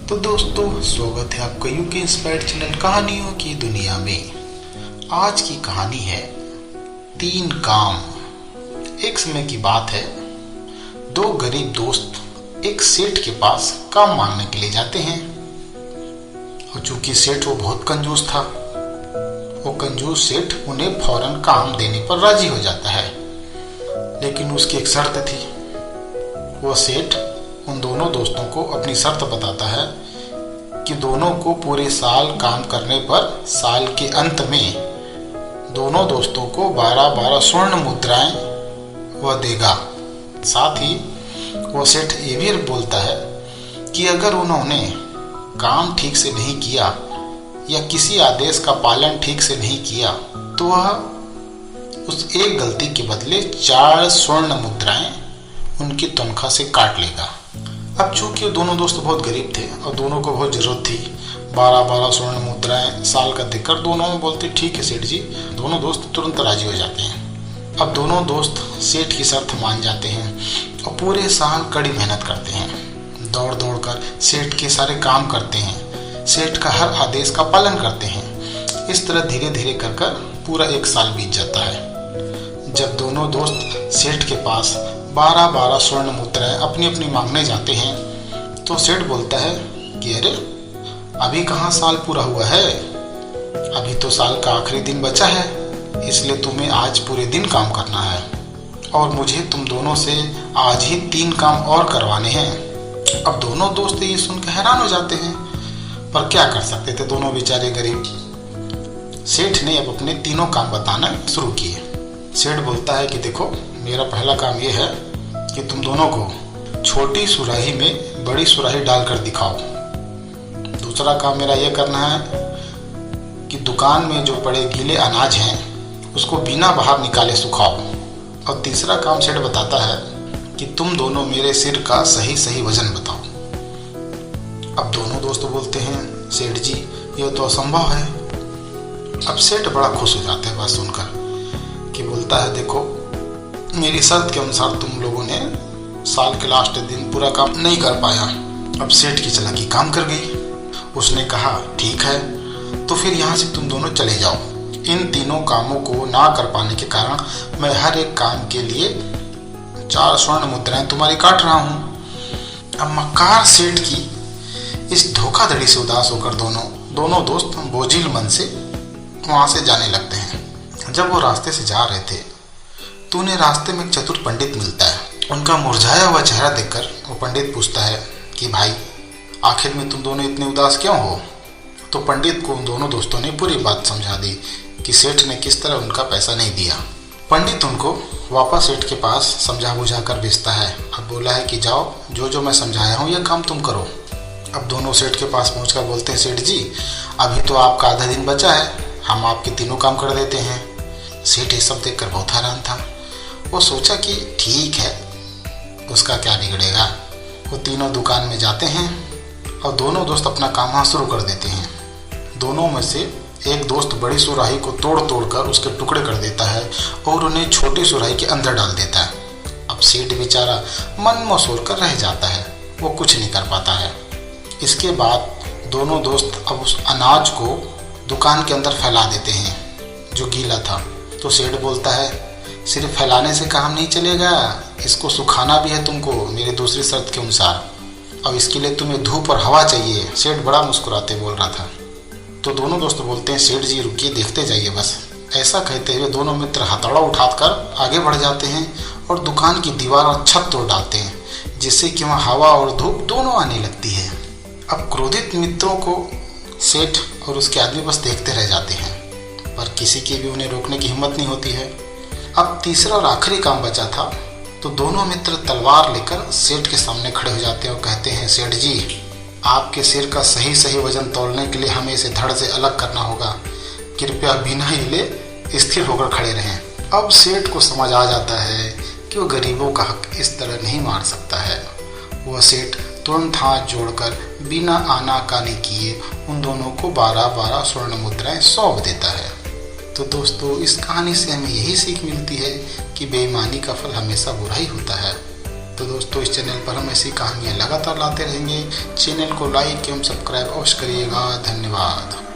तो दोस्तों, स्वागत है आपका यूके इंस्पायर्ड चैनल कहानियों की दुनिया में। आज की कहानी है 3 काम। एक समय की बात है, 2 गरीब दोस्त एक सेठ के पास काम मांगने के लिए जाते हैं। और चूंकि सेठ वो बहुत कंजूस था, वो कंजूस सेठ उन्हें फौरन काम देने पर राजी हो जाता है। लेकिन उसकी एक शर्त थी। वो सेठ उन दोनों दोस्तों को अपनी शर्त बताता है कि दोनों को पूरे साल काम करने पर साल के अंत में दोनों दोस्तों को 12-12 स्वर्ण मुद्राएं वह देगा। साथ ही वो सेठ ये भी बोलता है कि अगर उन्होंने काम ठीक से नहीं किया या किसी आदेश का पालन ठीक से नहीं किया तो वह उस एक गलती के बदले 4 स्वर्ण मुद्राएं उनकी तनख्वाह से काट लेगा। अब चूंकि दोनों दोस्त बहुत गरीब थे और दोनों को बहुत जरूरत थी 12-12 स्वर्ण मुद्राएं साल का देकर, दोनों बोलते ठीक है सेठ जी। दोनों दोस्त तुरंत राजी हो जाते हैं। अब दोनों दोस्त सेठ की शर्त मान जाते हैं और पूरे साल कड़ी मेहनत करते हैं। दौड़ दौड़ कर सेठ के सारे काम करते हैं, सेठ का हर आदेश का पालन करते हैं। इस तरह धीरे धीरे कर कर पूरा 1 साल बीत जाता है। जब दोनों दोस्त सेठ के पास 12-12 स्वर्ण मुद्राएं अपनी अपनी मांगने जाते हैं तो सेठ बोलता है कि अरे अभी कहाँ साल पूरा हुआ है, अभी तो साल का आखिरी दिन बचा है, इसलिए तुम्हें आज पूरे दिन काम करना है और मुझे तुम दोनों से आज ही 3 काम और करवाने हैं। अब दोनों दोस्त ये सुनकर हैरान हो जाते हैं, पर क्या कर सकते थे, दोनों बेचारे गरीब। सेठ ने अब अपने तीनों काम बताना शुरू किए। सेठ बोलता है कि देखो, मेरा पहला काम ये है कि तुम दोनों को छोटी सुराही में बड़ी सुराही डालकर दिखाओ। दूसरा काम मेरा ये करना है कि दुकान में जो पड़े गीले अनाज हैं उसको बिना बाहर निकाले सुखाओ। और तीसरा काम सेठ बताता है कि तुम दोनों मेरे सिर का सही सही वजन बताओ। अब दोनों दोस्त बोलते हैं सेठ जी ये तो असंभव है। अब सेठ बड़ा खुश हो जाता है बात सुनकर कि बोलता है देखो, मेरी शर्त के अनुसार तुम लोगों ने साल के लास्ट दिन पूरा काम नहीं कर पाया। अब सेठ की चालाकी काम कर गई। उसने कहा ठीक है, तो फिर यहाँ से तुम दोनों चले जाओ। इन तीनों कामों को ना कर पाने के कारण मैं हर एक काम के लिए 4 स्वर्ण मुद्राएं तुम्हारी काट रहा हूँ। अब मक्कार सेठ की इस धोखाधड़ी से उदास होकर दोनों दोस्त बोझिल मन से वहाँ से जाने लगते हैं। जब वो रास्ते से जा रहे थे तो उन्हें रास्ते में एक चतुर पंडित मिलता है। उनका मुरझाया हुआ चेहरा देखकर वो पंडित पूछता है कि भाई, आखिर में तुम दोनों इतने उदास क्यों हो? तो पंडित को उन दोनों दोस्तों ने पूरी बात समझा दी कि सेठ ने किस तरह उनका पैसा नहीं दिया। पंडित उनको वापस सेठ के पास समझा बुझा कर भेजता है। अब बोला है कि जाओ, जो जो मैं समझाया हूँ यह काम तुम करो। अब दोनों सेठ के पास पहुँच बोलते हैं सेठ जी अभी तो आपका आधा दिन बचा है, हम आपके तीनों काम कर देते हैं। सेठ ये सब देखकर बहुत हैरान था। वो सोचा कि ठीक है, उसका क्या बिगड़ेगा। वो तीनों दुकान में जाते हैं और दोनों दोस्त अपना काम वहाँ शुरू कर देते हैं। दोनों में से एक दोस्त बड़ी सुराही को तोड़ तोड़ कर उसके टुकड़े कर देता है और उन्हें छोटी सुराही के अंदर डाल देता है। अब सेठ बेचारा मन मसोर कर रह जाता है, वो कुछ नहीं कर पाता है। इसके बाद दोनों दोस्त अब उस अनाज को दुकान के अंदर फैला देते हैं जो गीला था। तो सेठ बोलता है सिर्फ फैलाने से काम नहीं चलेगा, इसको सुखाना भी है तुमको मेरी दूसरी शर्त के अनुसार। अब इसके लिए तुम्हें धूप और हवा चाहिए। सेठ बड़ा मुस्कुराते बोल रहा था। तो दोनों दोस्त बोलते हैं सेठ जी रुकिए, देखते जाइए बस। ऐसा कहते हुए दोनों मित्र हथौड़ा उठाकर आगे बढ़ जाते हैं और दुकान की दीवार और छत तोड़ डालते हैं, जिससे कि वहाँ हवा और धूप दोनों आने लगती है। अब क्रोधित मित्रों को सेठ और उसके आदमी बस देखते रह जाते हैं, पर किसी की भी उन्हें रोकने की हिम्मत नहीं होती है। अब तीसरा और आखिरी काम बचा था, तो दोनों मित्र तलवार लेकर सेठ के सामने खड़े हो जाते हैं और कहते हैं सेठ जी आपके सिर का सही सही वजन तोलने के लिए हमें इसे धड़ से अलग करना होगा, कृपया बिना हिले स्थिर होकर खड़े रहें। अब सेठ को समझ आ जाता है कि वो गरीबों का हक इस तरह नहीं मार सकता है। वह सेठ तुरंत हाथ जोड़कर बिना आनाकानी किए उन दोनों को 12-12 स्वर्ण मुद्राएं सौंप देता है। तो दोस्तों, इस कहानी से हमें यही सीख मिलती है कि बेईमानी का फल हमेशा बुरा ही होता है। तो दोस्तों इस चैनल पर हम ऐसी कहानियाँ लगातार लाते रहेंगे। चैनल को लाइक एवं सब्सक्राइब अवश्य करिएगा। धन्यवाद।